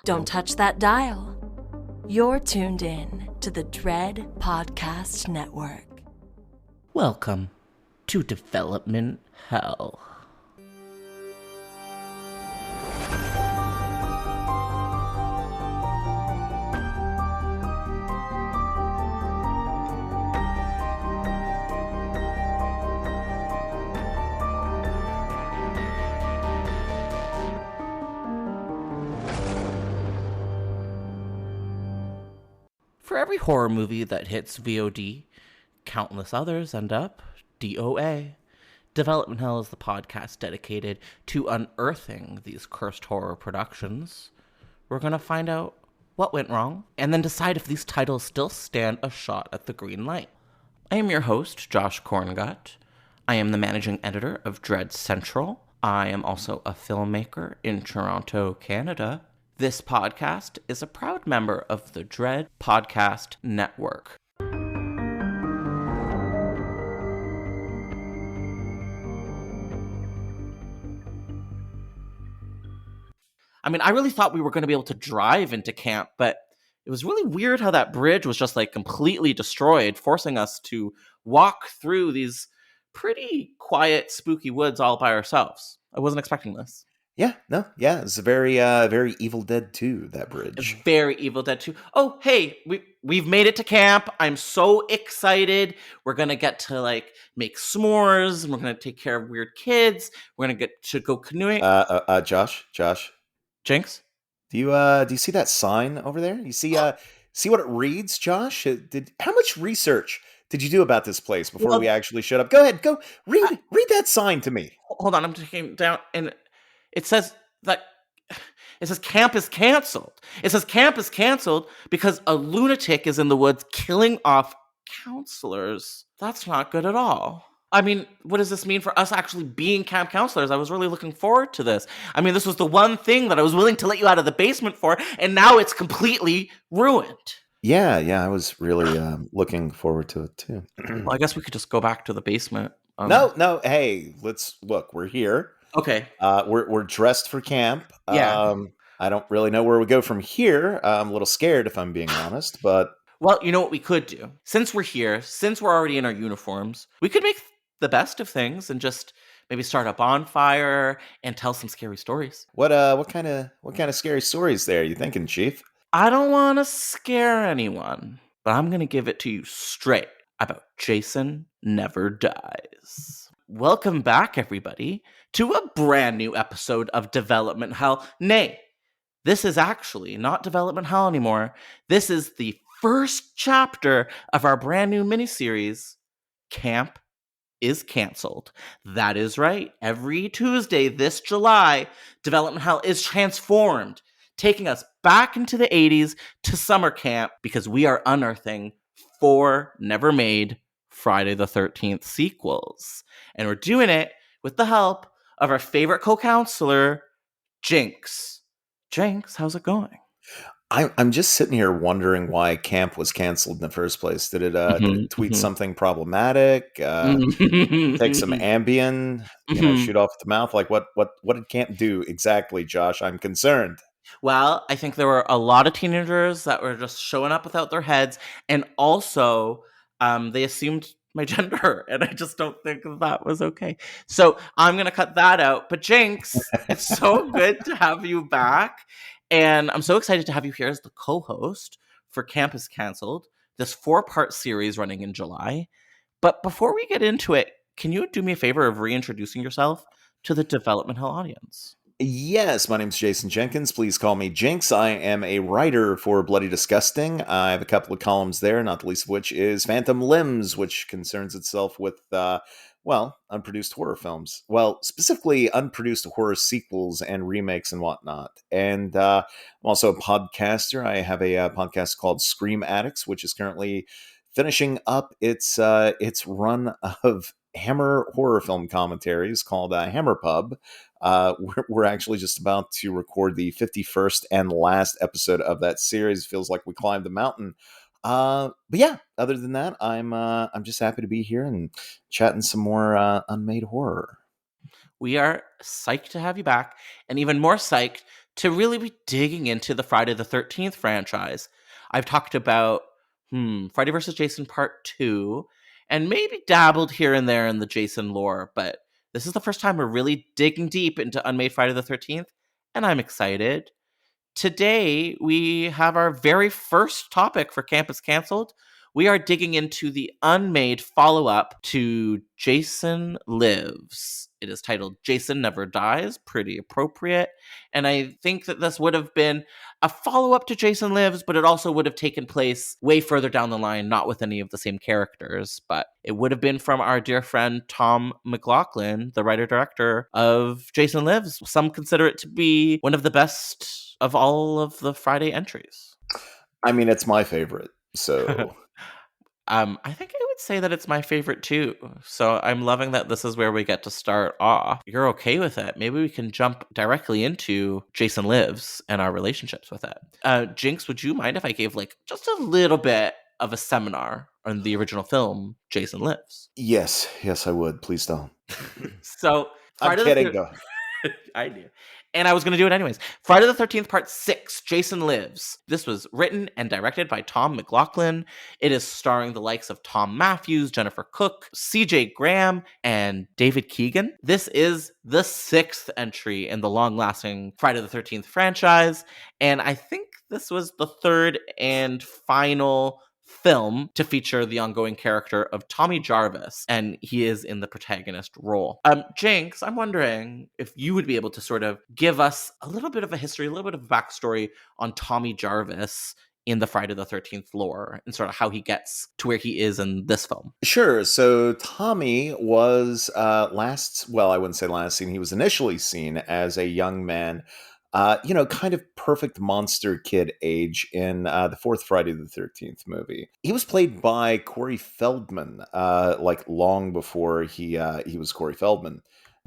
Don't touch that dial. You're tuned in to the Dread Podcast Network. Welcome to Development Hell. For every horror movie that hits V.O.D, countless others end up D.O.A. Development Hell is the podcast dedicated to unearthing these cursed horror productions. We're going to find out what went wrong, and then decide if these titles still stand a shot at the green light. I am your host, Josh Korngut. I am the managing editor of Dread Central. I am also a filmmaker in Toronto, Canada. This podcast is a proud member of the Dread Podcast Network. I mean, I really thought we were going to be able to drive into camp, but it was really weird how that bridge was just like completely destroyed, forcing us to walk through these pretty quiet, spooky woods all by ourselves. I wasn't expecting this. It's a very Evil Dead 2, that bridge. Very Evil Dead 2. Oh, hey, we've made it to camp. I'm so excited. We're going to get to, make s'mores, and we're going to take care of weird kids. We're going to get to go canoeing. Josh? Jinx? Do you see that sign over there? You see what it reads, Josh? How much research did you do about this place before we actually showed up? Go ahead, read that sign to me. Hold on, I'm taking it down, and it says camp is canceled. It says camp is canceled because a lunatic is in the woods killing off counselors. That's not good at all. I mean, what does this mean for us actually being camp counselors? I was really looking forward to this. I mean, this was the one thing that I was willing to let you out of the basement for, and now it's completely ruined. Yeah, I was really looking forward to it too. Well, I guess we could just go back to the basement. No, hey, let's look. We're here. Okay. We're dressed for camp. Yeah. I don't really know where we go from here. I'm a little scared, if I'm being honest, but... Well, you know what we could do? Since we're here, since we're already in our uniforms, we could make the best of things and just maybe start a bonfire and tell some scary stories. What kind of scary stories there are you thinking, Chief? I don't want to scare anyone, but I'm going to give it to you straight about Jason Never Dies. Welcome back, everybody, to a brand new episode of Development Hell. Nay, this is actually not Development Hell anymore. This is the first chapter of our brand new miniseries, Camp is Canceled. That is right. Every Tuesday this July, Development Hell is transformed, taking us back into the 80s to summer camp because we are unearthing 4 never made Friday the 13th sequels. And we're doing it with the help of our favorite co-counselor, Jinx. Jinx, how's it going? I'm just sitting here wondering why camp was canceled in the first place. Did it tweet something problematic? Take some Ambien? Shoot off the mouth? Like what did camp do exactly, Josh? I'm concerned. Well, I think there were a lot of teenagers that were just showing up without their heads, and also they assumed my gender, and I just don't think that was okay. So I'm going to cut that out. But Jinx, it's so good to have you back, and I'm so excited to have you here as the co-host for Camp is Canceled, this 4-part series running in July. But before we get into it, can you do me a favor of reintroducing yourself to the Development Hell audience? Yes, my name's Jason Jenkins. Please call me Jinx. I am a writer for Bloody Disgusting. I have a couple of columns there, not the least of which is Phantom Limbs, which concerns itself with, unproduced horror films. Well, specifically unproduced horror sequels and remakes and whatnot. And I'm also a podcaster. I have a podcast called Scream Addicts, which is currently finishing up its run of Hammer horror film commentaries called Hammer Pub. We're actually just about to record the 51st and last episode of that series. Feels like we climbed the mountain. But yeah, other than that, I'm just happy to be here and chatting some more unmade horror. We are psyched to have you back, and even more psyched to really be digging into the Friday the 13th franchise. I've talked about Friday vs. Jason Part 2, and maybe dabbled here and there in the Jason lore, but this is the first time we're really digging deep into Unmade Friday the 13th, and I'm excited. Today, we have our very first topic for Campus Cancelled. We are digging into the unmade follow-up to Jason Lives. It is titled Jason Never Dies, pretty appropriate. And I think that this would have been a follow-up to Jason Lives, but it also would have taken place way further down the line, not with any of the same characters. But it would have been from our dear friend Tom McLaughlin, the writer-director of Jason Lives. Some consider it to be one of the best of all of the Friday entries. I mean, it's my favorite, so... I think I would say that it's my favorite too. So I'm loving that this is where we get to start off. You're okay with it. Maybe we can jump directly into Jason Lives and our relationships with it. Jinx, would you mind if I gave like just a little bit of a seminar on the original film, Jason Lives? Yes, I would. Please don't. So I'm kidding, though. I do. And I was going to do it anyways. Friday the 13th, Part 6, Jason Lives. This was written and directed by Tom McLaughlin. It is starring the likes of Tom Matthews, Jennifer Cook, CJ Graham, and David Keegan. This is the 6th entry in the long-lasting Friday the 13th franchise, and I think this was the 3rd and final film to feature the ongoing character of Tommy Jarvis, and he is in the protagonist role. Jinx, I'm wondering if you would be able to sort of give us a little bit of a history, a little bit of a backstory on Tommy Jarvis in the Friday the 13th lore, and sort of how he gets to where he is in this film. Sure. So Tommy was I wouldn't say last seen. He was initially seen as a young man, kind of perfect monster kid age in the 4th Friday the 13th movie. He was played by Corey Feldman, long before he was Corey Feldman.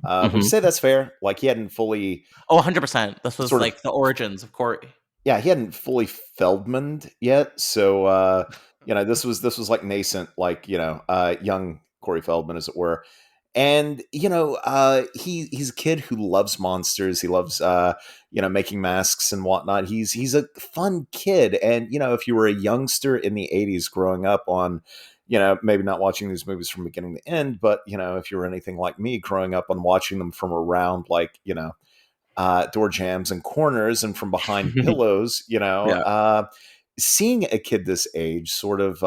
Would you say that's fair? Like, he hadn't fully... Oh, 100%. This was like the origins of Corey. Yeah, he hadn't fully Feldmaned yet, so this was like nascent, young Corey Feldman, as it were. And he's a kid who loves monsters. He loves making masks and whatnot. He's a fun kid, and if you were a youngster in the 80s growing up on, maybe not watching these movies from beginning to end, but if you were anything like me growing up on watching them from around door jams and corners and from behind pillows, seeing a kid this age sort of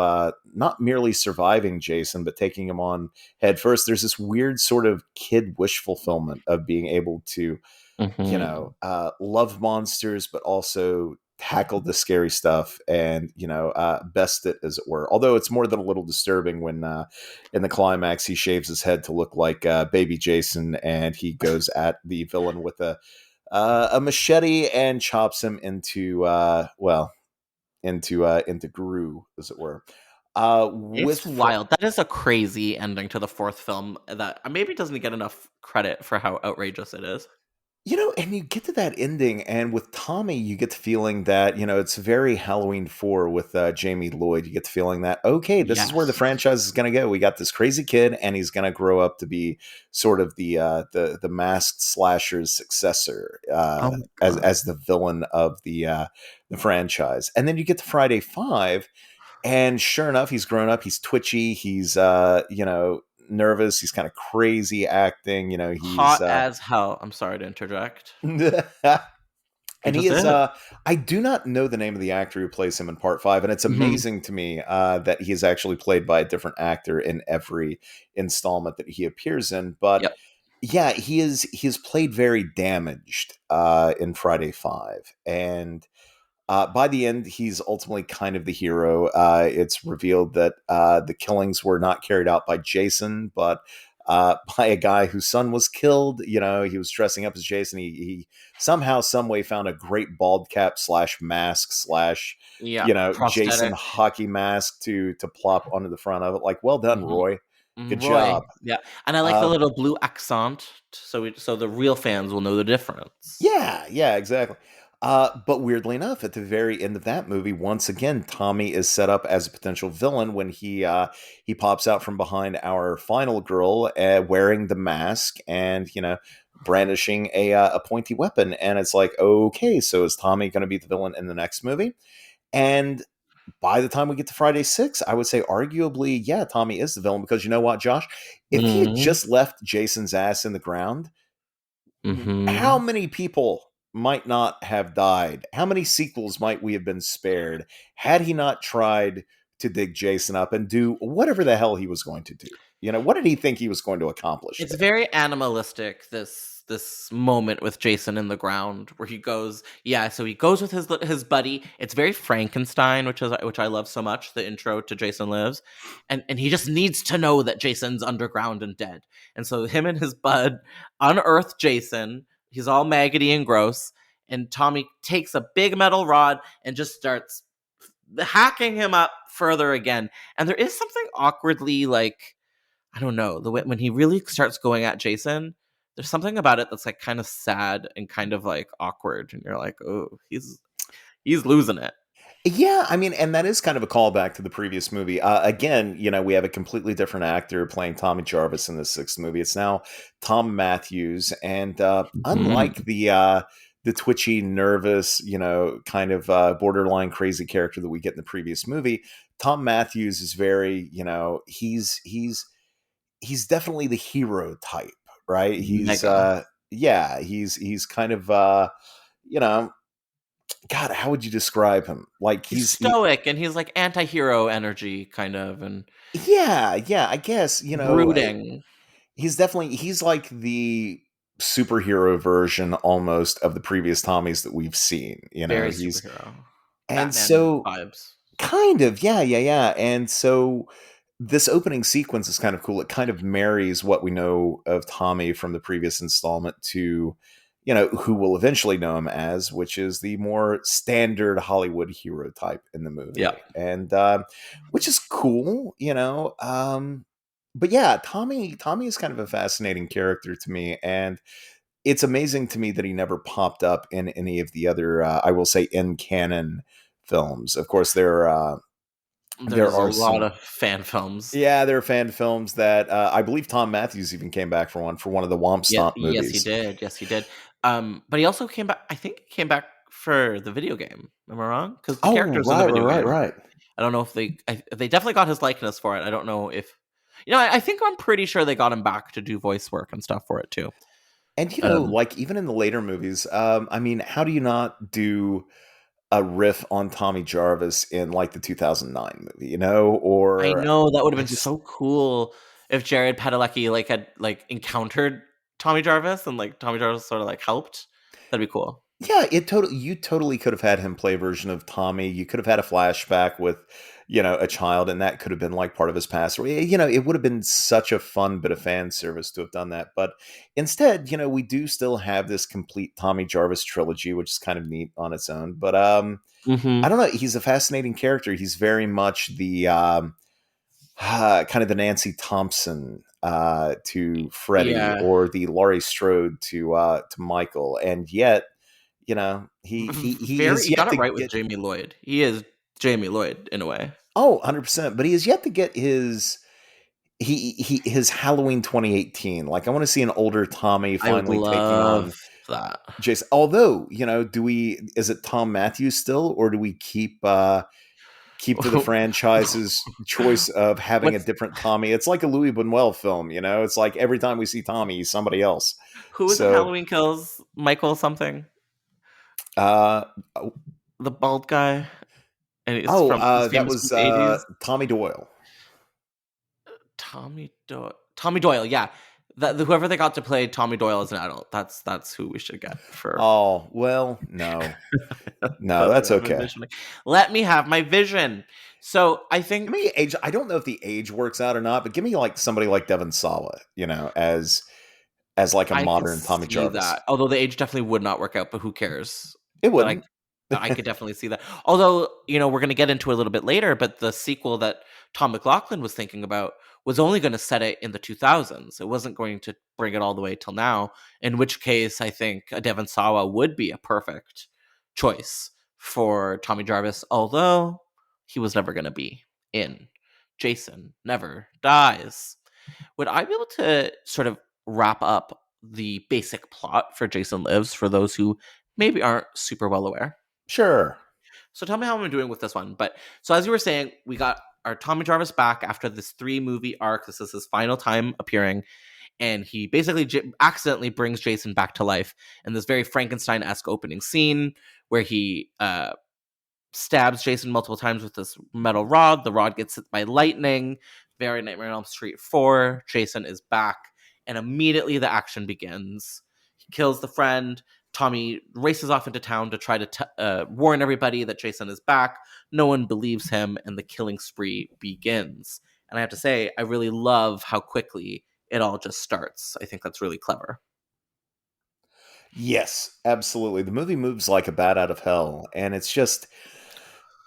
not merely surviving Jason, but taking him on head first, there's this weird sort of kid wish fulfillment of being able to, love monsters, but also tackle the scary stuff and, best it, as it were. Although it's more than a little disturbing when in the climax, he shaves his head to look like baby Jason, and he goes at the villain with a machete and chops him into Gru, as it were. It's wild. That is a crazy ending to the 4th film that maybe doesn't get enough credit for how outrageous it is. And you get to that ending, and with Tommy, you get the feeling that, it's very Halloween 4 with Jamie Lloyd. You get the feeling that, okay, this is where the franchise is going to go. We got this crazy kid, and he's going to grow up to be sort of the masked slasher's successor as the villain of the franchise. And then you get to Friday 5, and sure enough, he's grown up. He's twitchy. He's, nervous. He's kind of crazy acting. He's hot as hell. I'm sorry to interject. And he is, I do not know the name of the actor who plays him in Part 5, and it's amazing to me that he is actually played by a different actor in every installment that he appears in. But yeah, he is played very damaged in Friday 5. And by the end, he's ultimately kind of the hero. It's revealed that the killings were not carried out by Jason, but by a guy whose son was killed. He was dressing up as Jason. He somehow, some way found a great bald cap / mask / Jason hockey mask to plop onto the front of it. Like, well done, Roy. Good job. Yeah, and I like the little blue accent, so the real fans will know the difference. Yeah, exactly. But weirdly enough, at the very end of that movie, once again, Tommy is set up as a potential villain when he pops out from behind our final girl wearing the mask and, brandishing a pointy weapon. And it's like, okay, so is Tommy going to be the villain in the next movie? And by the time we get to Friday 6, I would say arguably, yeah, Tommy is the villain, because you know what, Josh? If he had just left Jason's ass in the ground, how many people might not have died? How many sequels might we have been spared had he not tried to dig Jason up and do whatever the hell he was going to do? You know, what did he think he was going to accomplish It's there? very animalistic, this moment with Jason in the ground where he goes, so he goes with his buddy. It's very Frankenstein, which I love so much, the intro to Jason Lives. And he just needs to know that Jason's underground and dead. And so him and his bud unearth Jason. He's all maggoty and gross, and Tommy takes a big metal rod and just starts hacking him up further again. And there is something awkwardly, like, I don't know, the way when he really starts going at Jason, there's something about it that's like kind of sad and kind of like awkward, and you're like, oh, he's losing it. Yeah, I mean, and that is kind of a callback to the previous movie. Again, you know, we have a completely different actor playing Tommy Jarvis in the sixth movie. It's now Tom Matthews, and unlike the twitchy, nervous, you know, kind of borderline crazy character that we get in the previous movie, Tom Matthews is very, you know, he's definitely the hero type, right? He's Mega. he's kind of you know, God, how would you describe him? Like He's stoic and he's like anti-hero energy kind of, and yeah, I guess, you know, brooding. he's like the superhero version almost of the previous Tommies that we've seen, you know. Very He's superhero. and Batman so vibes. kind of, yeah. And so this opening sequence is kind of cool. It kind of marries what we know of Tommy from the previous installment to, you know, who we'll eventually know him as, which is the more standard Hollywood hero type in the movie. Yeah. And which is cool, you know. But yeah, Tommy is kind of a fascinating character to me, and it's amazing to me that he never popped up in any of the other I will say in canon films. Of course, there There's a are lot some. of fan films. Yeah, there are fan films that I believe Tom Matthews even came back for one of the Womp Yeah, Stomp yes, he movies. did. Yes, he did. But he also came back. I think he came back for the video game. Am I wrong? Because the Oh, characters in the video game. right. I don't know if they definitely got his likeness for it. I don't know if, you know. I think I'm pretty sure they got him back to do voice work and stuff for it too. And you know, like even in the later movies, I mean, how do you not do a riff on Tommy Jarvis in like the 2009 movie, you know? I Or know that would have I been just so cool if Jared Padalecki like had like encountered Tommy Jarvis and like Tommy Jarvis sort of like helped. That'd be cool. Yeah, you totally could have had him play a version of Tommy. You could have had a flashback with, you know, a child, and that could have been like part of his past. You know, it would have been such a fun bit of fan service to have done that. But instead, you know, we do still have this complete Tommy Jarvis trilogy, which is kind of neat on its own. But I don't know. He's a fascinating character. He's very much the kind of the Nancy Thompson to Freddy, Yeah. or the Laurie Strode to Michael, and yet, you know, he Very, has you yet got it to right with get Jamie Lloyd. He is Jamie Lloyd in a way. 100%, but he has yet to get his his Halloween 2018. Like, I want to see an older Tommy I would finally taking love on that. Jason. Although, you know, is it Tom Matthews still, or do we keep to the franchise's choice of having a What's different Tommy? It's like a Louis Buñuel film, you know? It's like every time we see Tommy, he's somebody else. who was in So, Halloween Kills? Michael something, uh, the bald guy, and he's that famous from was the '80s. Tommy Doyle. Tommy Doyle. Tommy Doyle, yeah. Whoever they got to play Tommy Doyle as an adult, that's who we should get for. Oh, well, no. No, That's that's what I've been okay. envisioning. Let me have my vision. So I Give think me age. I don't know if the age works out or not, but give me like somebody like Devon Sawa, you know, as like a I could modern Tommy see Jarvis. that. Although the age definitely would not work out, but who cares? It But wouldn't. I could definitely see that. Although, you know, we're going to get into it a little bit later, but the sequel that Tom McLaughlin was thinking about was only going to set it in the 2000s. It wasn't going to bring it all the way till now, in which case I think a Devon Sawa would be a perfect choice for Tommy Jarvis, although he was never going to be in Jason Never Dies. Would I be able to sort of wrap up the basic plot for Jason Lives for those who maybe aren't super well aware. Sure. So tell me how I'm doing with this one. But so as you were saying, we got our Tommy Jarvis back after this 3-movie arc. This is his final time appearing, and he basically accidentally brings Jason back to life in this very Frankenstein-esque opening scene where he stabs Jason multiple times with this metal rod. The rod gets hit by lightning. Very Nightmare on Elm Street 4. Jason is back, and immediately the action begins. He kills the friend. Tommy races off into town to try to warn everybody that Jason is back. No one believes him, and the killing spree begins. And I have to say, I really love how quickly it all just starts. I think that's really clever. Yes, absolutely. The movie moves like a bat out of hell, and it's just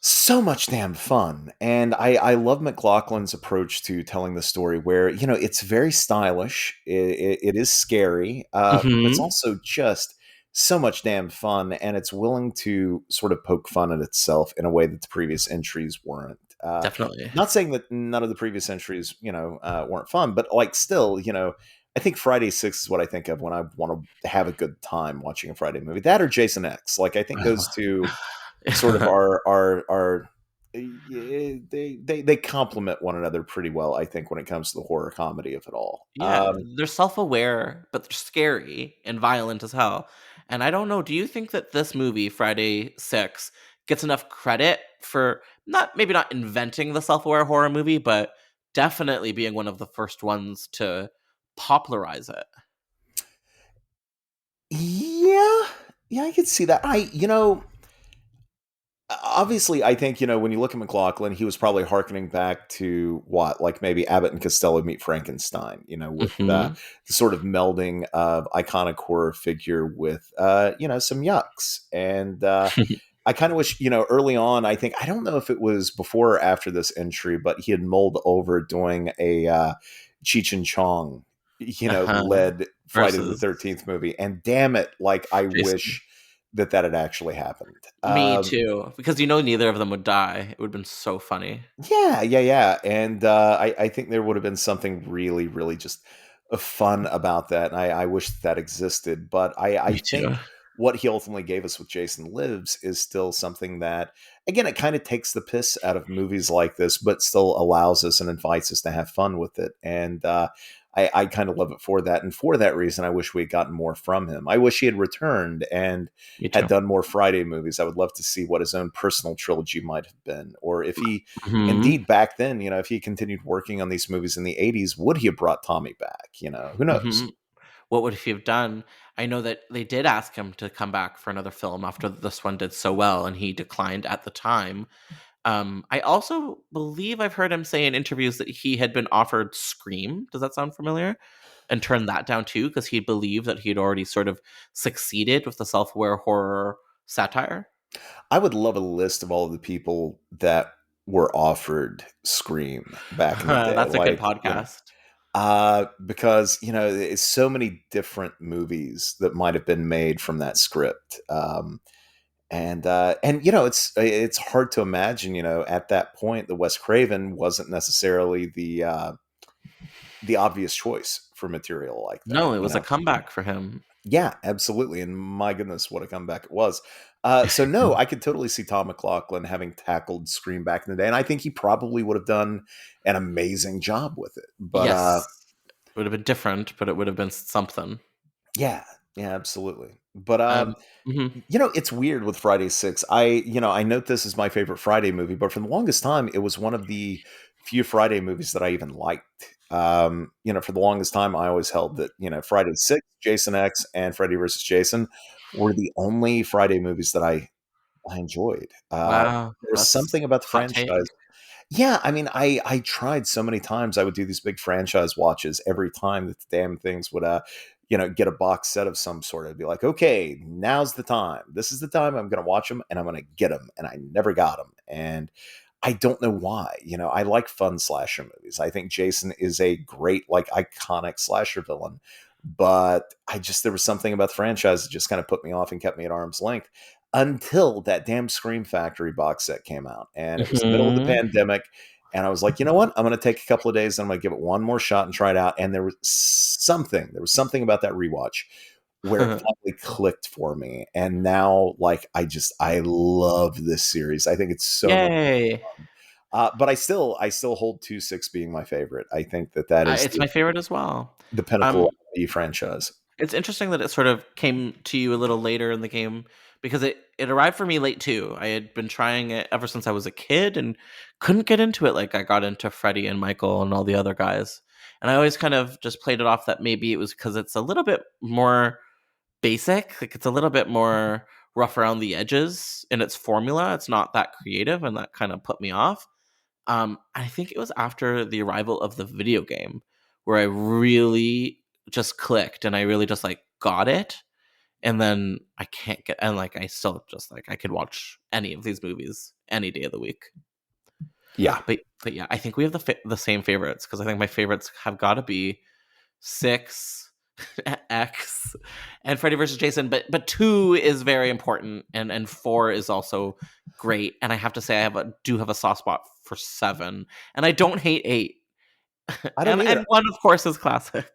so much damn fun. And I love McLaughlin's approach to telling the story where, it's very stylish. It is scary, but it's also just so much damn fun, and it's willing to sort of poke fun at itself in a way that the previous entries weren't. Definitely. Not saying that none of the previous entries, weren't fun, but like still, I think Friday 6 is what I think of when I want to have a good time watching a Friday movie. That or Jason X. Like I think those two sort of are they complement one another pretty well, I think, when it comes to the horror comedy of it all. Yeah, they're self-aware, but they're scary and violent as hell. And I don't know, do you think that this movie, Friday 6, gets enough credit for maybe not inventing the self-aware horror movie, but definitely being one of the first ones to popularize it? Yeah, I could see that. Obviously, I think, when you look at McLaughlin, he was probably hearkening back to what, like maybe Abbott and Costello Meet Frankenstein, with the sort of melding of iconic horror figure with, some yucks. And I kind of wish, early on, I don't know if it was before or after this entry, but he had mulled over doing a Cheech and Chong, led Friday the Versus 13th movie. And damn it, like I Jason. wish that had actually happened. Me too, because neither of them would die. It would have been so funny. Yeah. And I think there would have been something really, really just fun about that. And I wish that existed. But I think what he ultimately gave us with Jason Lives is still something that, again, it kind of takes the piss out of movies like this, but still allows us and invites us to have fun with it. And I kind of love it for that. And for that reason, I wish we had gotten more from him. I wish he had returned and had done more Friday movies. I would love to see what his own personal trilogy might have been. Or if he, indeed, back then, if he continued working on these movies in the 80s, would he have brought Tommy back? Who knows? What would he have done? I know that they did ask him to come back for another film after this one did so well, and he declined at the time. I also believe I've heard him say in interviews that he had been offered Scream. Does that sound familiar? And turned that down too, because he believed that he had already sort of succeeded with the self-aware horror satire. I would love a list of all of the people that were offered Scream back in the day. That's a good podcast. Because it's so many different movies that might have been made from that script. And it's hard to imagine, at that point, the Wes Craven wasn't necessarily the obvious choice for material like that. No, it was a comeback for him. Yeah, absolutely. And my goodness, what a comeback it was. So no, I could totally see Tom McLaughlin having tackled Scream back in the day. And I think he probably would have done an amazing job with it. But yes, it would have been different, but it would have been something. Yeah, absolutely. But it's weird with Friday 6. I note this is my favorite Friday movie, but for the longest time, it was one of the few Friday movies that I even liked. For the longest time, I always held that, Friday 6, Jason X, and Freddy versus Jason were the only Friday movies that I enjoyed. Wow. There was something about the franchise. Take. Yeah, I mean, I tried so many times. I would do these big franchise watches every time that the damn things would, get a box set of some sort. I'd be like, okay, now's the time. This is the time I'm going to watch them, and I'm going to get them. And I never got them. And I don't know why. I like fun slasher movies. I think Jason is a great, like, iconic slasher villain. But there was something about the franchise that just kind of put me off and kept me at arm's length until that damn Scream Factory box set came out. And it was the middle of the pandemic. And I was like, you know what? I'm going to take a couple of days and I'm going to give it one more shot and try it out. And there was something about that rewatch where it finally clicked for me. And now, like, I love this series. I think it's so much Yay! fun. But I still hold 2-6 being my favorite. I think that is It's my favorite as well. the pinnacle of the franchise. It's interesting that it sort of came to you a little later in the game because it arrived for me late too. I had been trying it ever since I was a kid and couldn't get into it like I got into Freddy and Michael and all the other guys. And I always kind of just played it off that maybe it was because it's a little bit more basic, like it's a little bit more rough around the edges in its formula. It's not that creative, and that kind of put me off. I think it was after the arrival of the video game where I really just clicked and I really just like got it. And then I can't get, and like I still just like I could watch any of these movies any day of the week. Yeah, but yeah, I think we have the same favorites because I think my favorites have got to be 6, X, and Freddy versus Jason. But 2 is very important, and 4 is also great. And I have to say, do have a soft spot for 7, and I don't hate 8. I don't either. And 1, of course, is classic.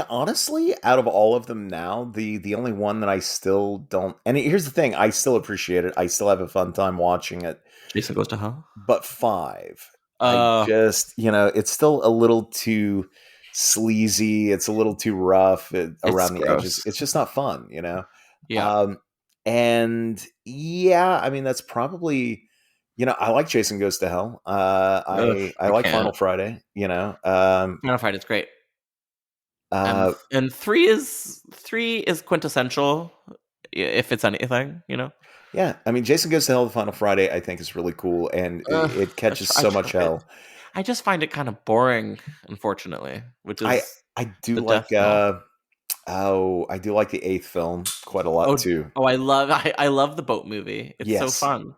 Honestly, out of all of them now, the only one that I still don't. And here's the thing: I still appreciate it. I still have a fun time watching it. Jason Goes to Hell. But 5, I just it's still a little too sleazy. It's a little too rough around the edges. It's just not fun, Yeah. And yeah, I mean that's probably. I like Jason Goes to Hell. I like Final Friday. Final Friday is great. And 3 is quintessential, if it's anything, Yeah, I mean, Jason Goes to Hell, the Final Friday, I think is really cool, and it catches so much hell. I just find it kind of boring, unfortunately. Which is I do like I do like the 8th film quite a lot too. Oh, I love the boat movie. It's so fun.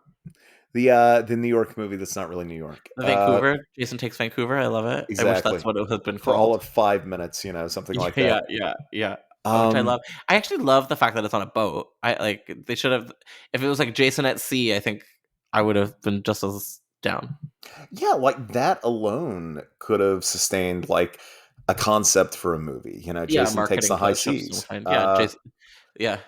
The New York movie that's not really New York. The Vancouver. Jason Takes Vancouver. I love it. Exactly. I wish that's what it had been for called. all of 5 minutes, something like that. Yeah. Which I love. I actually love the fact that it's on a boat. They should have. If it was like Jason at Sea, I think I would have been just as down. Yeah, like that alone could have sustained like a concept for a movie. Jason Takes the High Seas. Jason. Yeah,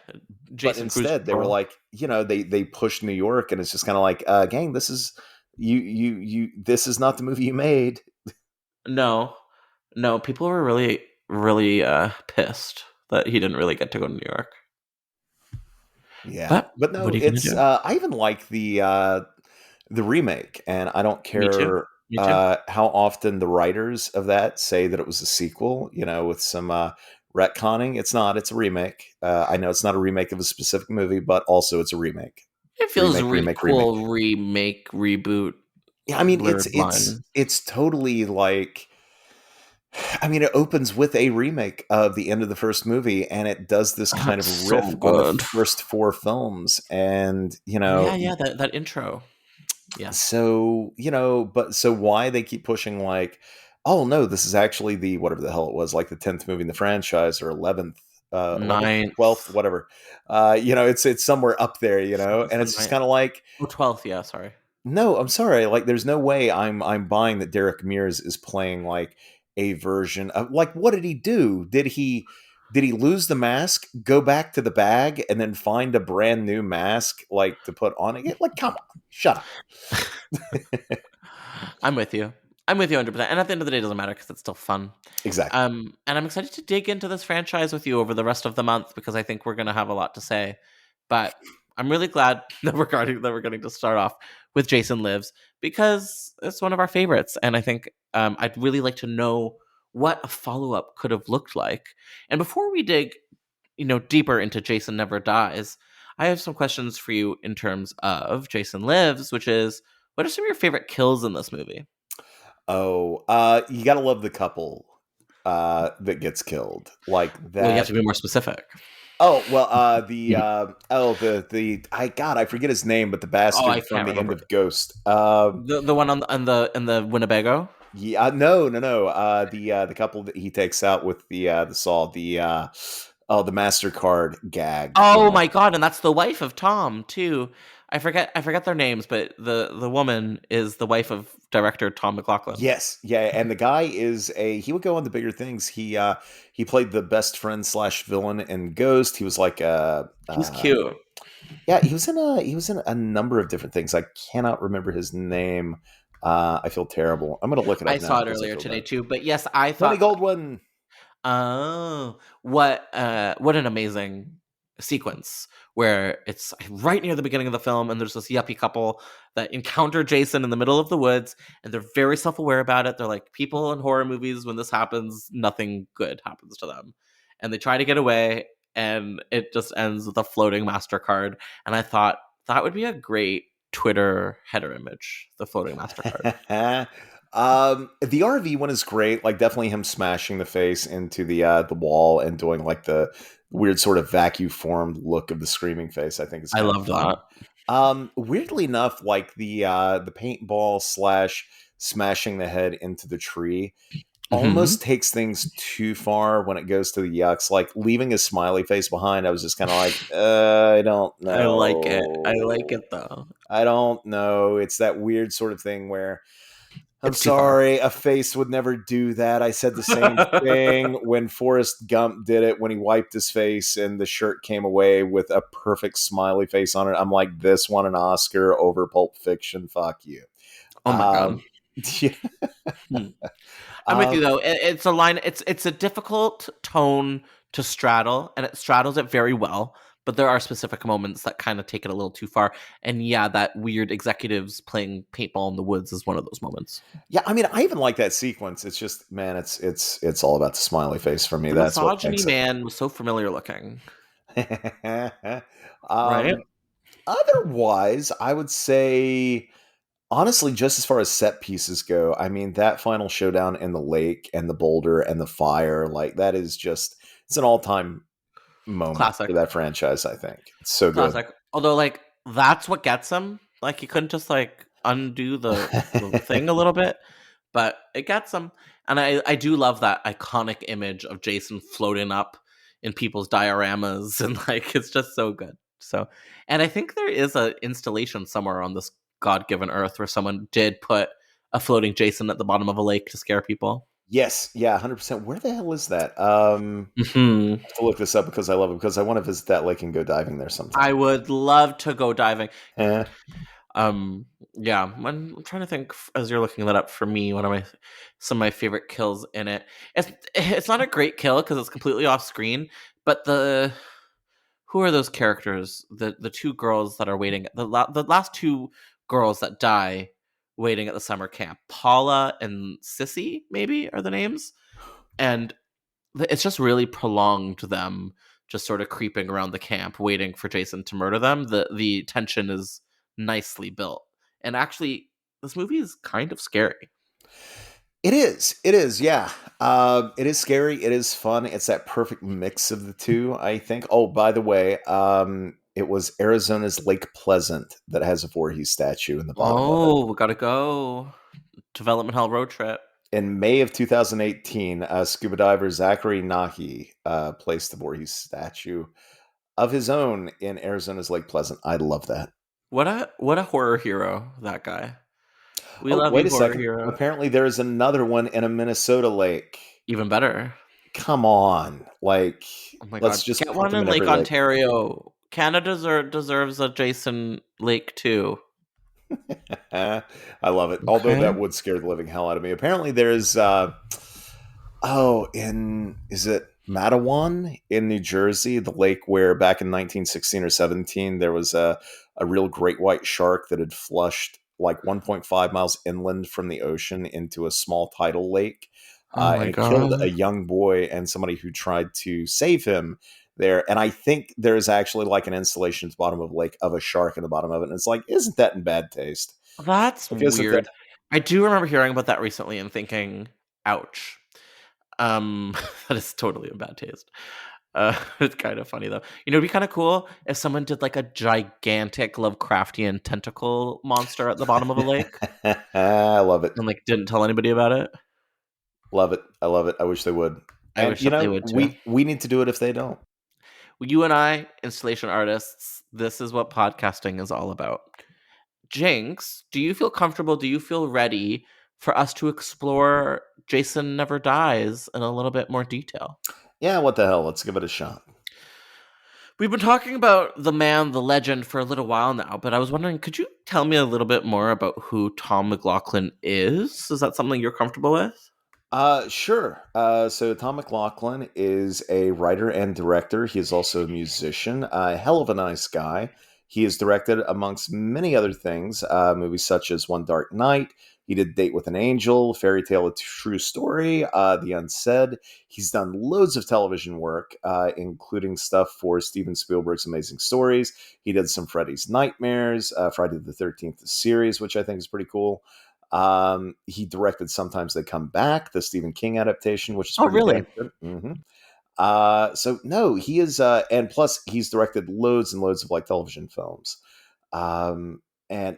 Jason. But instead, they were like, they pushed New York, and it's just kind of like, gang, this is you. This is not the movie you made. No, people were really, really pissed that he didn't really get to go to New York. Yeah, but no, it's. I even like the remake, and I don't care. Me too. How often the writers of that say that it was a sequel. With some. Retconning. It's not. It's a remake. I know it's not a remake of a specific movie, but also it's a remake. It feels remake, reboot. Yeah, I mean it's totally like. I mean, it opens with a remake of the end of the first movie, and it does this kind of riff on the first 4 films, and that intro. Yeah. So so why they keep pushing like. Oh no, this is actually the whatever the hell it was, like the 10th movie in the franchise or 11th, 9th, 12th, whatever. It's somewhere up there, and it's just kind of like 12th. Yeah, sorry. No, I'm sorry. Like, there's no way I'm buying that Derek Mears is playing like a version of like what did he do? Did he lose the mask, go back to the bag, and then find a brand new mask like to put on again? Like, come on, shut up. I'm with you. 100%. And at the end of the day, it doesn't matter because it's still fun. Exactly. And I'm excited to dig into this franchise with you over the rest of the month because I think we're going to have a lot to say. But I'm really glad that we're going to start off with Jason Lives because it's one of our favorites. And I think I'd really like to know what a follow-up could have looked like. And before we dig, deeper into Jason Never Dies, I have some questions for you in terms of Jason Lives, which is, what are some of your favorite kills in this movie? Oh, you gotta love the couple that gets killed like that. Well, you have to be more specific. Oh well, I forget his name, but the bastard from the end of Ghost. The one on the Winnebago. Yeah, no. The couple that he takes out with the saw, the MasterCard gag. Oh my god, and that's the wife of Tom too. I forget their names, but the woman is the wife of director Tom McLaughlin. Yes, yeah, and the guy is he would go on to bigger things. He played the best friend / villain in Ghost. He was like He's cute. yeah, he was in a number of different things. I cannot remember his name. I feel terrible. I'm gonna look it up I now saw it because I earlier feel today bad. too. But yes, I Tony thought, Goldwyn. oh, what an amazing sequence where it's right near the beginning of the film, and there's this yuppie couple that encounter Jason in the middle of the woods, and they're very self-aware about it. They're like, people in horror movies, when this happens, nothing good happens to them, and they try to get away, and it just ends with a floating MasterCard. And I thought that would be a great Twitter header image, the floating MasterCard. The RV one is great. Like definitely him smashing the face into the wall and doing like the weird sort of vacuum formed look of the screaming face. I think is I kind of love fun. that. Weirdly enough, like the paintball / smashing the head into the tree Mhm. almost takes things too far when it goes to the yucks. Like leaving a smiley face behind, I was just kind of like, I don't I like it. I like know. it though. I don't know. It's that weird sort of thing where I'm It's too far. sorry, a face would never do that. I said the same thing when Forrest Gump did it when he wiped his face and the shirt came away with a perfect smiley face on it. I'm like, this won an Oscar over Pulp Fiction. Fuck you. Oh my god. Um, yeah. Hmm. I'm with you Um, though. It's a line. It's a difficult tone to straddle, and it straddles it very well. But there are specific moments that kind of take it a little too far. And yeah, that weird executives playing paintball in the woods is one of those moments. yeah, I mean, I even like that sequence. It's just, man, it's all about the smiley face for me. The That's what misogyny makes it. man was so familiar looking, right? um, Otherwise, I would say honestly, just as far as set pieces go, I mean, that final showdown in the lake and the boulder and the fire, like that is just it's an all-time moment Classic. for that franchise, I think. It's so good. Classic. Although, like, that's what gets him. Like, he couldn't just like undo the thing a little bit, but it gets him. And I do love that iconic image of Jason floating up in people's dioramas, and like it's just so good. So, and I think there is a installation somewhere on this God-given Earth where someone did put a floating Jason at the bottom of a lake to scare people. Yes, yeah, 100%. Where the hell is that? Hmm. I have to look this up because I love it because I want to visit that lake and go diving there I sometime. would love to go diving. Eh. Yeah, I'm trying to think as you're looking that up for me. One of my some of my favorite kills in it. It's not a great kill because it's completely off screen. But the who are those characters? The two girls that are waiting. The last two girls that die waiting at the summer camp. Paula and Sissy maybe are the names, and it's just really prolonged them just sort of creeping around the camp waiting for Jason to murder them. The tension is nicely built. And actually this movie is kind of scary. It is. It is. Yeah. It is scary. It is fun. It's that perfect mix of the two, I think. Oh, by the way, it was Arizona's Lake Pleasant that has a Voorhees statue in the bottom of it. Oh, we gotta go. Development Hell road trip. In May of 2018, scuba diver Zachary Nahi placed the Voorhees statue of his own in Arizona's Lake Pleasant. I love that. What a horror hero, that guy. We Oh, love wait you, a horror second. hero. Apparently, there is another one in a Minnesota lake. Even better. Come on. Like, Oh my let's god. just Get put one them in in every Lake lake. Ontario. Canada deserves a Jason Lake too. I love it. Although Okay. that would scare the living hell out of me. Apparently, there's is it Matawan in New Jersey, the lake where back in 1916 or 17 there was a real great white shark that had flushed like 1.5 miles inland from the ocean into a small tidal lake, Oh and my it killed god. a young boy and somebody who tried to save him there. And I think there's actually like an installation at the bottom of the lake of a shark in the bottom of it, and it's like, isn't that in bad taste? That's Like, isn't that? weird. I do remember hearing about that recently and thinking, ouch. Um, that is totally in bad taste. It's kind of funny though. You know, it'd be kind of cool if someone did like a gigantic Lovecraftian tentacle monster at the bottom of a lake I love it. and like didn't tell anybody about it. Love it. I love it. I wish they would. I And wish that they would too. we need to do it if they don't. You and I, installation artists, This is what podcasting is all about. Jinx, do you feel comfortable? Do you feel ready for us to explore Jason Never Dies in a little bit more detail? Yeah, what the hell? Let's give it a shot. We've been talking about the man, the legend for a little while now, but I was wondering, could you tell me a little bit more about who Tom McLaughlin is? Is that something you're comfortable with? Sure. So Tom McLaughlin is a writer and director. He is also a musician. A hell of a nice guy. He has directed, amongst many other things, movies such as One Dark Night. He did Date with an Angel, Fairy Tale: A True Story, The Unsaid. He's done loads of television work, including stuff for Steven Spielberg's Amazing Stories. He did some Freddy's Nightmares, Friday the 13th the series, which I think is pretty cool. He directed Sometimes They Come Back, the Stephen King adaptation, which is Oh, pretty really? damn good. So no, he is, and plus he's directed loads and loads of like television films, and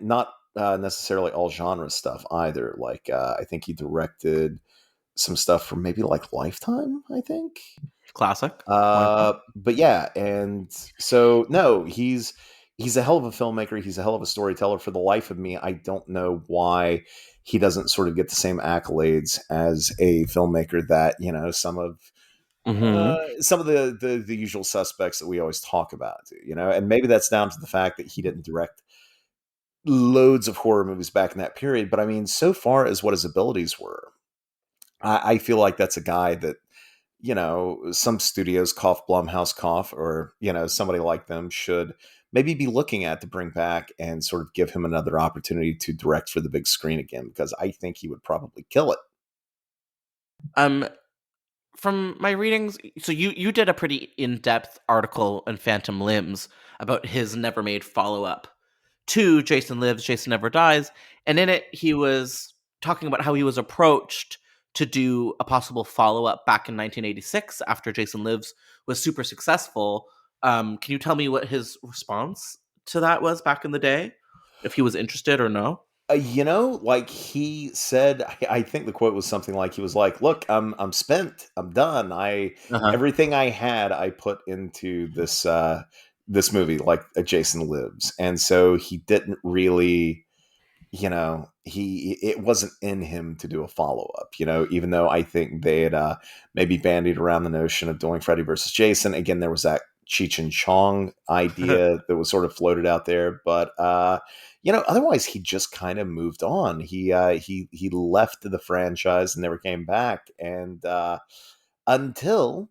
not necessarily all genre stuff either. Like I think he directed some stuff for maybe like Lifetime, I think. Classic. Why not? But yeah, and so no, he's a hell of a filmmaker. He's a hell of a storyteller. For the life of me, I don't know why he doesn't sort of get the same accolades as a filmmaker that some of Mm-hmm. the usual suspects that we always talk about. And maybe that's down to the fact that he didn't direct loads of horror movies back in that period. But I mean, so far as what his abilities were, I feel like that's a guy that some studios cough, Blumhouse cough, or, somebody like them should maybe be looking at to bring back and sort of give him another opportunity to direct for the big screen again, because I think he would probably kill it. Um, from my readings, so you did a pretty in-depth article in Phantom Limbs about his never made follow-up to Jason Lives, Jason Never Dies, and in it he was talking about how he was approached to do a possible follow-up back in 1986 after Jason Lives was super successful. Can you tell me what his response to that was back in the day? If he was interested or no? Like he said, I think the quote was something like, he was like, "Look, I'm spent. I'm done. Uh-huh. Everything I had, I put into this movie, like Jason Lives." And so he didn't really, it wasn't in him to do a follow-up, even though I think they had maybe bandied around the notion of doing Freddy versus Jason. Again, there was that Cheech and Chong idea that was sort of floated out there, but otherwise he just kind of moved on. He left the franchise and never came back, and until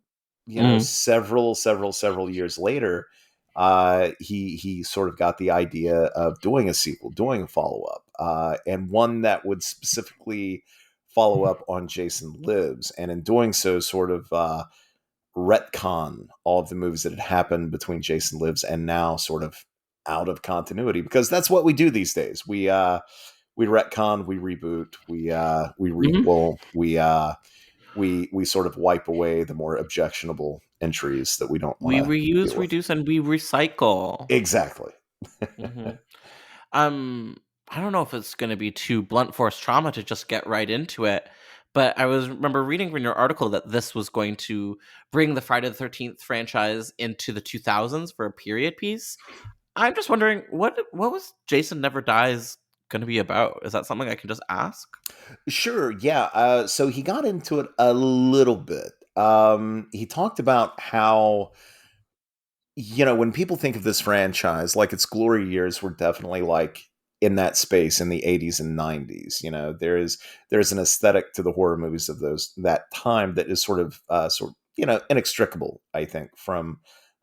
Mm. several years later, he sort of got the idea of doing a sequel, doing a follow-up, and one that would specifically follow up on Jason Lives, and in doing so sort of retcon all of the movies that had happened between Jason Lives and now, sort of out of continuity, because that's what we do these days. We retcon, we reboot, we Mhm. requel, we sort of wipe away the more objectionable entries that we don't want We to deal reuse, with. reduce, and we recycle. Exactly. hmm Um, I don't know if it's going to be too blunt force trauma to just get right into it, but I was remember reading in your article that this was going to bring the Friday the 13th franchise into the 2000s for a period piece. I'm just wondering what was Jason Never Dies going to be about? Is that something I can just ask? Sure. Yeah. So he got into it a little bit. He talked about how, when people think of this franchise, like its glory years were definitely like in that space in the 80s and 90s. There's an aesthetic to the horror movies of that time that is sort of inextricable, I think, from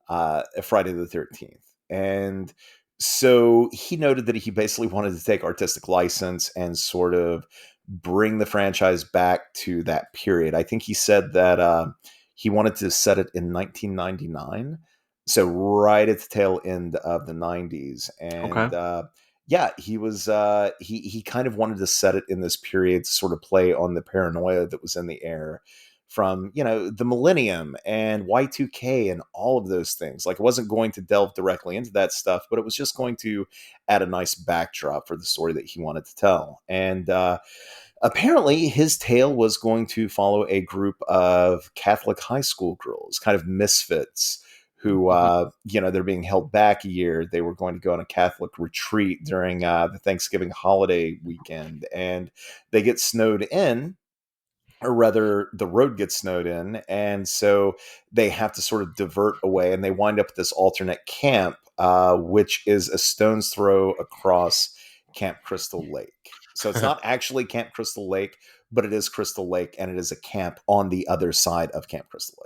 Friday the 13th. And so he noted that he basically wanted to take artistic license and sort of bring the franchise back to that period. I think he said that he wanted to set it in 1999, so right at the tail end of the 90s. And Okay. yeah, he kind of wanted to set it in this period to sort of play on the paranoia that was in the air from the millennium and Y2K and all of those things. Like, it wasn't going to delve directly into that stuff, but it was just going to add a nice backdrop for the story that he wanted to tell. And apparently his tale was going to follow a group of Catholic high school girls, kind of misfits, who, they're being held back a year. They were going to go on a Catholic retreat during the Thanksgiving holiday weekend, and they get snowed in, or rather the road gets snowed in, and so they have to sort of divert away, and they wind up at this alternate camp, which is a stone's throw across Camp Crystal Lake. So it's not actually Camp Crystal Lake, but it is Crystal Lake, and it is a camp on the other side of Camp Crystal Lake.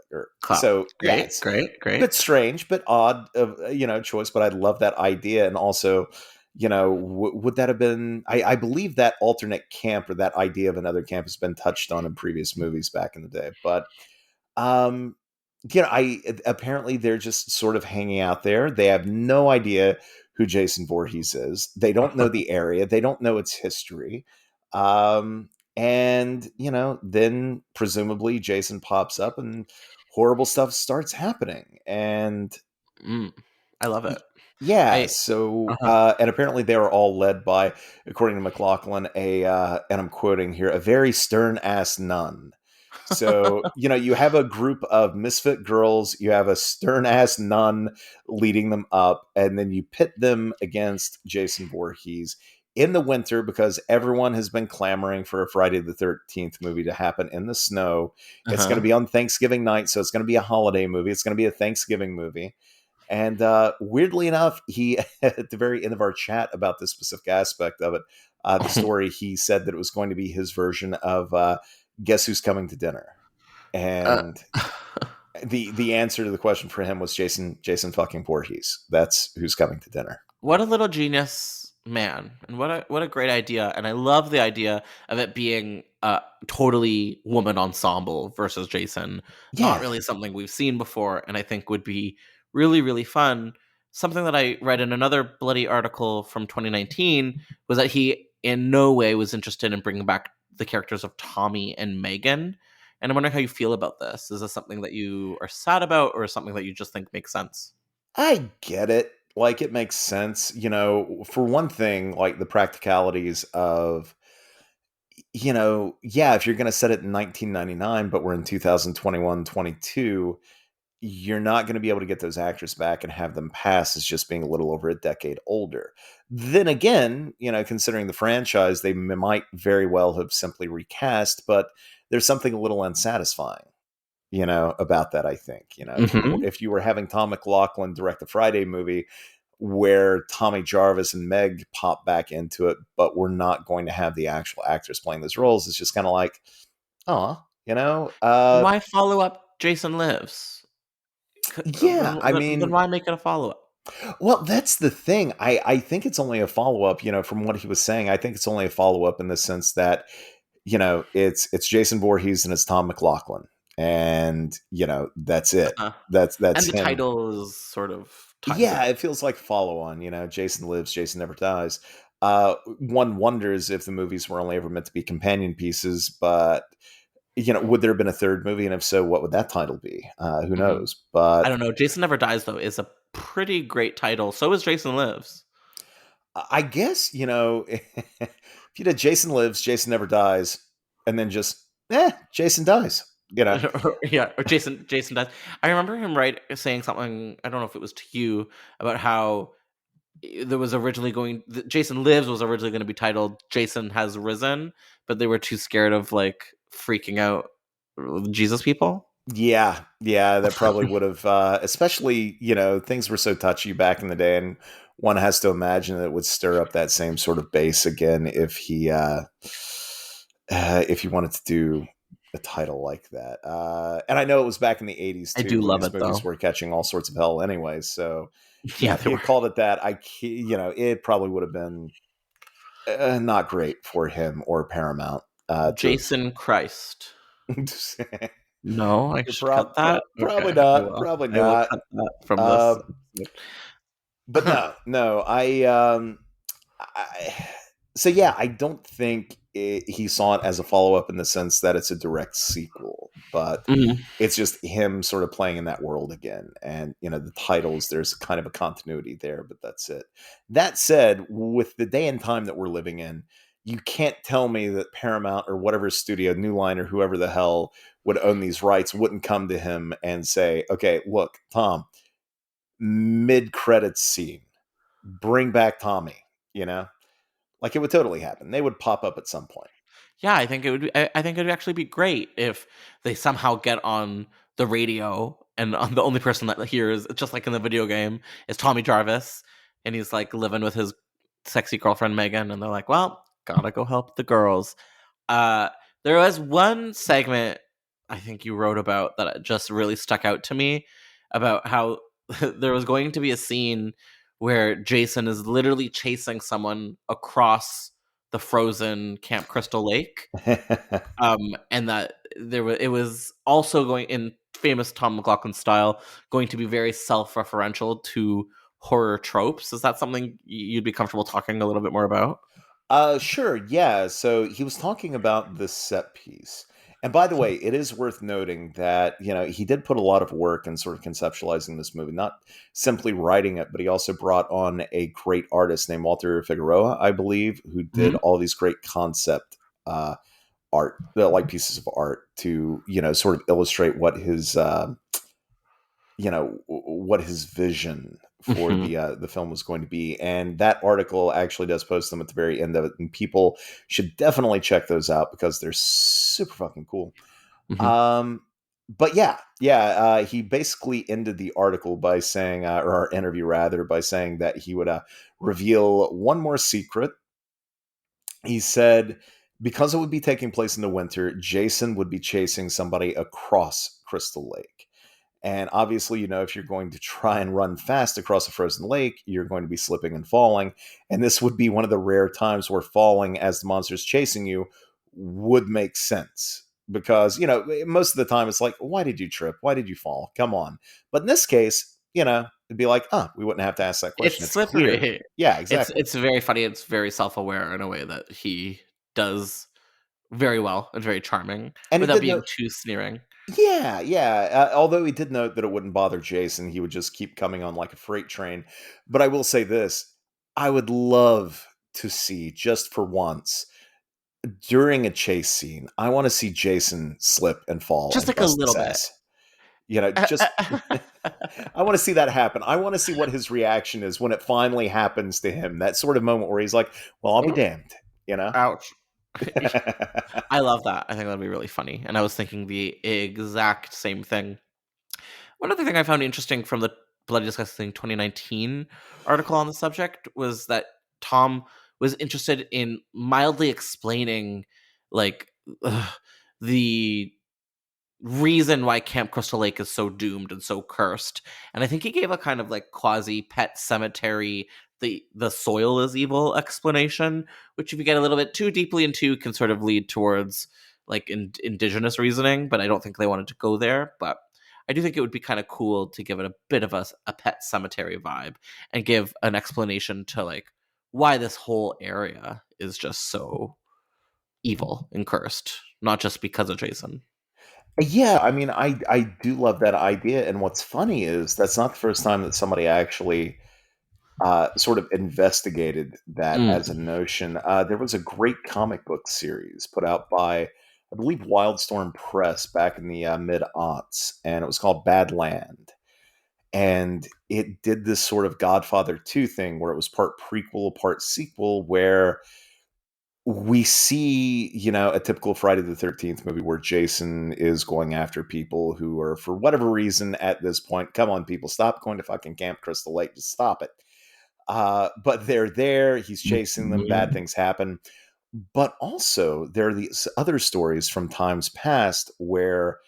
So yeah, Great, it's great, a great. bit strange, but odd of choice. But I love that idea, and also, would that have been? I believe that alternate camp, or that idea of another camp, has been touched on in previous movies back in the day. But um, I apparently they're just sort of hanging out there. They have no idea who Jason Voorhees is. They don't know the area. They don't know its history. And then presumably Jason pops up and horrible stuff starts happening. And I love it. yeah, I so uh-huh. and apparently they were all led by, according to McLaughlin, and I'm quoting here, a very stern ass nun. So, you have a group of misfit girls, you have a stern ass nun leading them up, and then you pit them against Jason Voorhees in the winter because everyone has been clamoring for a Friday the 13th movie to happen in the snow. It's going to be on Thanksgiving night, so it's going to be a holiday movie. It's going to be a Thanksgiving movie. And weirdly enough, he, at the very end of our chat about this specific aspect of it, the story, he said that it was going to be his version of Guess Who's Coming to Dinner? And the answer to the question for him was Jason fucking Voorhees. That's who's coming to dinner. What a little genius man, and what a great idea. And I love the idea of it being a totally woman ensemble versus Jason. Not Yeah. really something we've seen before, and I think would be really, really fun. Something that I read in another bloody article from 2019 was that he in no way was interested in bringing back the characters of Tommy and Megan. And I'm wondering how you feel about this. Is this something that you are sad about, or something that you just think makes sense? I get it. Like, it makes sense. For one thing, like the practicalities of, yeah, if you're going to set it in 1999, but we're in 2021, 22, you're not going to be able to get those actors back and have them pass as just being a little over a decade older. Then again, considering the franchise, they might very well have simply recast, but there's something a little unsatisfying, about that. I think, if you were having Tom McLaughlin direct the Friday movie where Tommy Jarvis and Meg pop back into it, but we're not going to have the actual actors playing those roles, it's just kind of like, Why follow up Jason Lives? yeah, I mean, Then why make it a follow up? well, that's the thing. I think it's only a follow up. From what he was saying, I think it's only a follow up in the sense that it's Jason Voorhees and it's Tom McLaughlin, and that's it. That's And the him. title is sort of yeah. It feels like follow on. Jason Lives, Jason Never Dies. One wonders if the movies were only ever meant to be companion pieces, but would there have been a third movie? And if so, what would that title be? Who knows? But I don't know. Jason Never Dies, though, is a pretty great title. So is Jason Lives. I guess, if you did Jason Lives, Jason Never Dies, and then just, Jason dies, Yeah, or Jason Dies. I remember him saying something, I don't know if it was to you, about how there was originally Jason Lives was originally going to be titled Jason Has Risen, but they were too scared of freaking out Jesus people. Yeah, that probably would have, especially, things were so touchy back in the day, and one has to imagine that it would stir up that same sort of base again if he wanted to do a title like that. And I know it was back in the 80s too. I do love these it, movies though. were catching all sorts of hell anyway. So Yeah, if he had called it that, it probably would have been not great for him or Paramount. Jason Christ. No, I should cut that. Probably Okay, not. Probably I will not. cut that from this. But no. So yeah, I don't think he saw it as a follow up in the sense that it's a direct sequel, but Mhm. it's just him sort of playing in that world again. And the titles, there's kind of a continuity there, but that's it. That said, with the day and time that we're living in, you can't tell me that Paramount or whatever studio, New Line or whoever the hell would own these rights, wouldn't come to him and say, okay, look, Tom, mid-credits scene. Bring back Tommy, you know? Like, it would totally happen. They would pop up at some point. Yeah, I think it would be, I think it would actually be great if they somehow get on the radio and the only person that hears, just like in the video game, is Tommy Jarvis, and he's like living with his sexy girlfriend Megan, and they're like, well, gotta go help the girls. Uh, there was one segment I think you wrote about that just really stuck out to me about how there was going to be a scene where Jason is literally chasing someone across the frozen Camp Crystal Lake, and that it was also going, in famous Tom McLaughlin style, going to be very self-referential to horror tropes. Is that something you'd be comfortable talking a little bit more about? Sure, yeah. So he was talking about the set piece. And by the way, it is worth noting that, he did put a lot of work in sort of conceptualizing this movie, not simply writing it, but he also brought on a great artist named Walter Figueroa, I believe, who did Mhm. all these great concept art, like pieces of art to, sort of illustrate what his vision for Mhm. the film was going to be. And that article actually does post them at the very end of it, and people should definitely check those out because they're super fucking cool. Mhm. um but yeah, he basically ended the article by saying, or our interview rather, by saying that he would reveal one more secret. He said, because it would be taking place in the winter, Jason would be chasing somebody across Crystal Lake. And obviously, if you're going to try and run fast across a frozen lake, you're going to be slipping and falling. And this would be one of the rare times where falling as the monster's chasing you would make sense. Because, most of the time it's like, why did you trip? Why did you fall? Come on. But in this case, it'd be like, we wouldn't have to ask that question. It's It's clear. slippery. Yeah, It's exactly. it's very funny. It's very self-aware in a way that he does very well and very charming And he without did being know. too sneering. Yeah, yeah. Although he did note that it wouldn't bother Jason, he would just keep coming on like a freight train. But I will say this: I would love to see, just for once, during a chase scene, I want to see Jason slip and fall Just and like a bust his little bit. ass. Just I want to see that happen. I want to see what his reaction is when it finally happens to him. That sort of moment where he's like, "Well, I'll be Oh, damned," you know. ouch. I love that. I think that'd be really funny. And I was thinking the exact same thing. One other thing I found interesting from the Bloody Disgusting 2019 article on the subject was that Tom was interested in mildly explaining, like, ugh, the reason why Camp Crystal Lake is so doomed and so cursed. And I think he gave a kind of like quasi pet cemetery, the soil is evil explanation, which if you get a little bit too deeply into can sort of lead towards like indigenous reasoning, but I don't think they wanted to go there. But I do think it would be kind of cool to give it a bit of a pet cemetery vibe and give an explanation to like why this whole area is just so evil and cursed, not just because of Jason. Yeah, I mean, I do love that idea. And what's funny is that's not the first time that somebody actually sort of investigated that as a Mm. notion. There was a great comic book series put out by, I believe, Wildstorm Press back in the mid aughts, and it was called Badland. And it did this sort of Godfather 2 thing where it was part prequel, part sequel, where we see, a typical Friday the 13th movie where Jason is going after people who are, for whatever reason, at this point, come on, people, stop going to fucking Camp Crystal Lake. Just stop it. But they're there. He's chasing them. Bad Mhm. things happen. But also, there are these other stories from times past where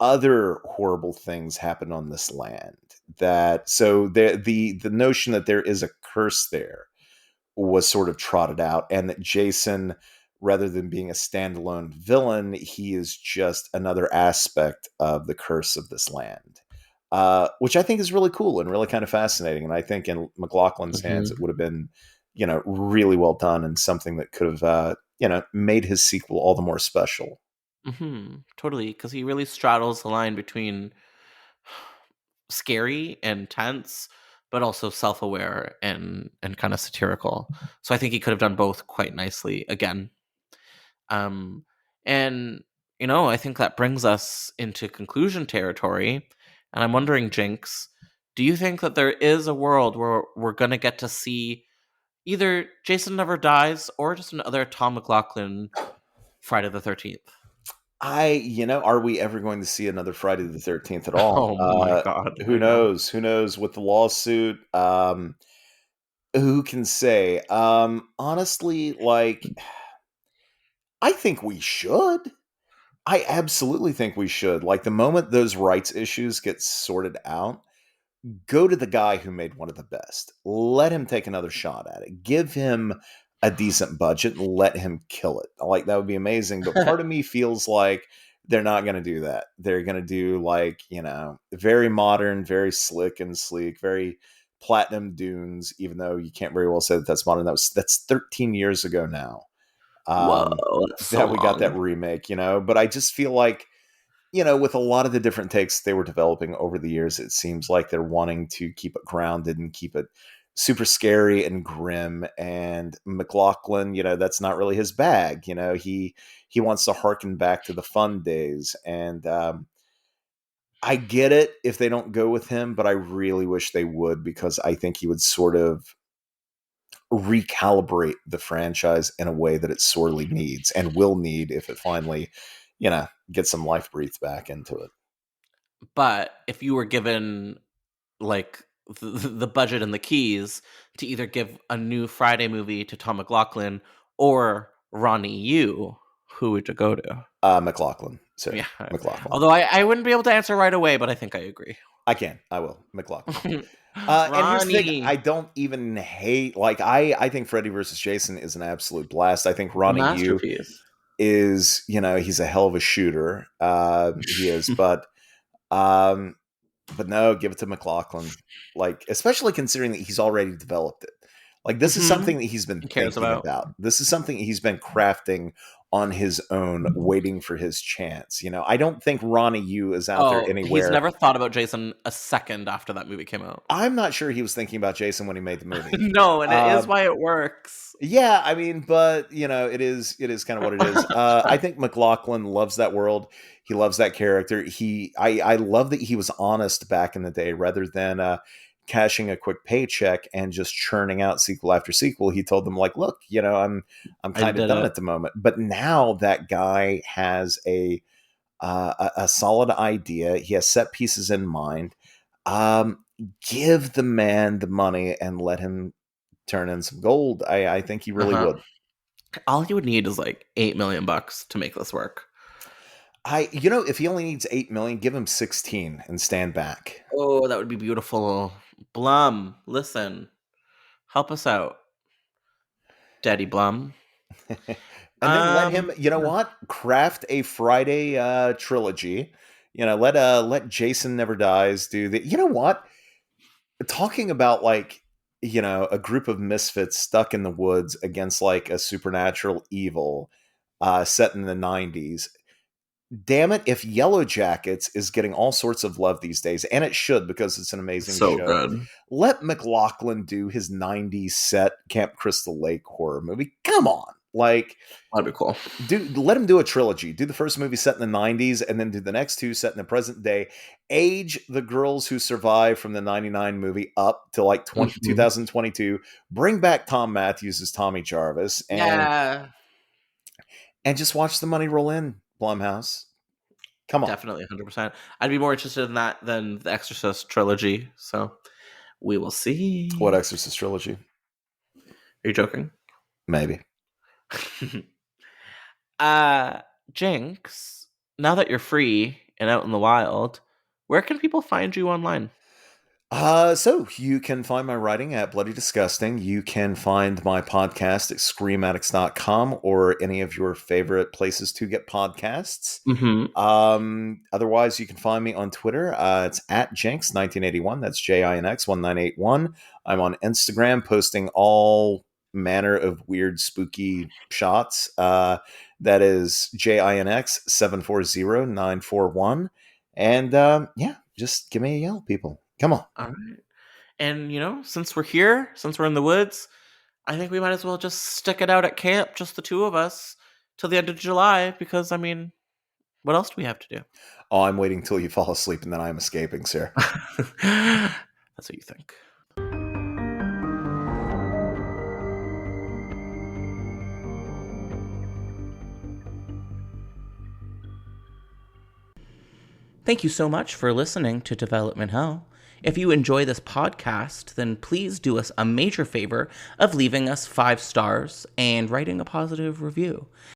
other horrible things happen on this land. So the notion that there is a curse there was sort of trotted out, and that Jason, rather than being a standalone villain, he is just another aspect of the curse of this land, which I think is really cool and really kind of fascinating. And I think in McLaughlin's hands, it Mhm. would have been, really well done, and something that could have, made his sequel all the more special. Mhm. Totally, because he really straddles the line between scary and tense, but also self-aware and kind of satirical. So I think he could have done both quite nicely again. Um, and I think that brings us into conclusion territory. And I'm wondering, Jinx, do you think that there is a world where we're going to get to see either Jason Never Dies or just another Tom McLaughlin Friday the 13th? Are we ever going to see another Friday the 13th at all? Oh my God. Who I know. knows? Who knows with the lawsuit? Who can say? Honestly, like, I think we should. I absolutely think we should. Like, the moment those rights issues get sorted out, go to the guy who made one of the best. Let him take another shot at it. Give him a decent budget and let him kill it. Like, that would be amazing. But part of me feels like they're not going to do that. They're going to do, like, very modern, very slick and sleek, very platinum dunes, even though you can't very well say that that's modern. That's 13 years ago now. Whoa, that's so That we got that long. remake, but I just feel like, with a lot of the different takes they were developing over the years, it seems like they're wanting to keep it grounded and keep it super scary and grim. And McLaughlin, that's not really his bag. He wants to harken back to the fun days. And I get it if they don't go with him, but I really wish they would, because I think he would sort of recalibrate the franchise in a way that it sorely needs and will need if it finally, get some life breathed back into it. But if you were given like the budget and the keys to either give a new Friday movie to Tom McLaughlin or Ronnie Yu, who would you go to? McLaughlin. Sorry. Yeah. McLaughlin. Although I wouldn't be able to answer right away, but I think I agree. I will. McLaughlin. And here's the thing, Ronnie. I don't even hate, like, I think Freddy versus Jason is an absolute blast. I think Ronnie Yu Masterpiece. is, he's a hell of a shooter. He is, but no, give it to McLaughlin. Like, especially considering that he's already developed it. Like, this is something that he's been cares thinking about. about. This is something he's been crafting on his own, waiting for his chance. I don't think Ronnie Yu is out there anywhere. He's never thought about Jason a second after that movie came out. I'm not sure he was thinking about Jason when he made the movie. No, and it is why it works. Yeah, I mean, but it is kind of what it is. I think McLaughlin loves that world. He loves that character. I love that he was honest back in the day, rather than cashing a quick paycheck and just churning out sequel after sequel. He told them, like, look, I'm kind of done at the moment. But now that guy has a solid idea. He has set pieces in mind. Give the man the money and let him turn in some gold. I think he really would. All he would need is like $8 million to make this work. If he only needs 8 million, give him 16 and stand back. Oh, that would be beautiful. Blum, listen, help us out, Daddy Blum. And then let him, craft a Friday trilogy. Let Jason Never Dies do the. You know what? Talking about, like, a group of misfits stuck in the woods against, like, a supernatural evil set in the 90s. Damn it, if Yellow Jackets is getting all sorts of love these days, and it should, because it's an amazing show. Good. Let McLaughlin do his 90s set Camp Crystal Lake horror movie. Come on. Like, that'd be cool. Let him do a trilogy. Do the first movie set in the 90s, and then do the next two set in the present day. Age the girls who survived from the 99 movie up to, like, 2022. Bring back Tom Matthews as Tommy Jarvis. And just watch the money roll in, Blumhouse. Come on. Definitely, 100%. I'd be more interested in that than the Exorcist trilogy. So we will see. What Exorcist trilogy? Are you joking? Maybe. Jinx, now that you're free and out in the wild, where can people find you online? So you can find my writing at Bloody Disgusting. You can find my podcast at screamaddicts.com or any of your favorite places to get podcasts. Otherwise, you can find me on Twitter. It's at Jinx1981. That's JINX1981. I'm on Instagram posting all manner of weird, spooky shots. That is JINX740941. And just give me a yell, people. Come on. All right. And, since we're here, since we're in the woods, I think we might as well just stick it out at camp, just the two of us, till the end of July, because, what else do we have to do? Oh, I'm waiting till you fall asleep and then I'm escaping, sir. That's what you think. Thank you so much for listening to Development Hell. If you enjoy this podcast, then please do us a major favor of leaving us 5 stars and writing a positive review.